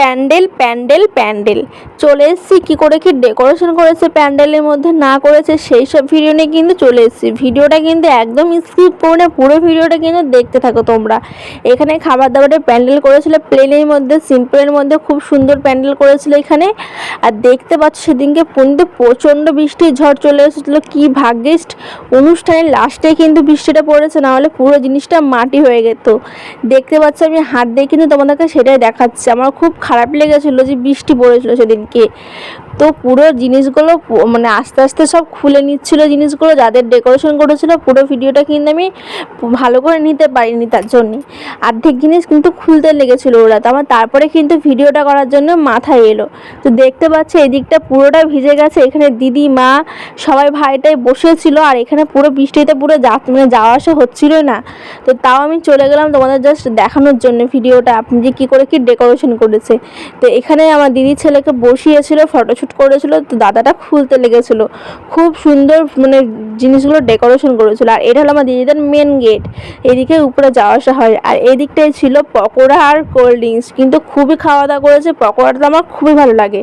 প্যান্ডেল প্যান্ডেল প্যান্ডেল চলে এসেছি। কী করে কি ডেকোরেশন করেছে প্যান্ডেলের মধ্যে না করেছে সেই সব ভিডিও নিয়ে কিন্তু চলে এসেছি। ভিডিওটা কিন্তু একদম স্কিপ করে না, পুরো ভিডিওটা কিন্তু দেখতে থাকো তোমরা। এখানে খাবার দাবারের প্যান্ডেল করেছিল প্লেনের মধ্যে, সিম্পলের মধ্যে, খুব সুন্দর প্যান্ডেল করেছিল এখানে। আর দেখতে পাচ্ছ সেদিনকে কিন্তু প্রচণ্ড বৃষ্টির ঝড় চলে এসেছিলো। কি ভাগ্যিস অনুষ্ঠানের লাস্টে কিন্তু বৃষ্টিটা পড়েছে, না হলে পুরো জিনিসটা মাটি হয়ে যেত। দেখতে পাচ্ছ আমি হাত দিয়ে কিন্তু তোমাদেরকে সেটাই দেখাচ্ছি। আমার খুব খারাপ লেগেছিলো যে বৃষ্টি পড়েছিল সেদিনকে। তো পুরো জিনিসগুলো মানে আস্তে আস্তে সব খুলে নিচ্ছিলো জিনিসগুলো, যাদের ডেকোরেশন করেছিল। পুরো ভিডিওটা কিন্তু আমি ভালো করে নিতে পারিনি, তার জন্যে অর্ধেক জিনিস কিন্তু খুলতে লেগেছিলো ওরা। তো আমার তারপরে কিন্তু ভিডিওটা করার জন্য মাথায় এলো। তো দেখতে পাচ্ছ এদিকটা পুরোটা ভিজে গেছে। এখানে দিদি, মা, সবাই ভাইটাই বসেছিল। আর এখানে পুরো বৃষ্টিতে পুরো মানে যাওয়া আসা হচ্ছিল না। তো তাও আমি চলে গেলাম তোমাদের জাস্ট দেখানোর জন্য ভিডিওটা, আপনি যে কী করে কি ডেকোরেশন করেছে। তো এখানে আমার দিদির ছেলেকে বসিয়েছিল, ফটোশ্যুট করেছিল। তো দাদাটা খুলতে লেগেছিলো। খুব সুন্দর মানে জিনিসগুলো ডেকোরেশন করেছিল। আর এটা হলো আমার দিদিদের মেন গেট, এদিকে উপরে যাওয়া আসা হয়। আর এদিকটাই ছিল পকোড়া আর কোল্ড ড্রিঙ্কস। কিন্তু খুবই খাওয়া দাওয়া করেছে, পকোড়াটা আমার খুবই ভালো লাগে।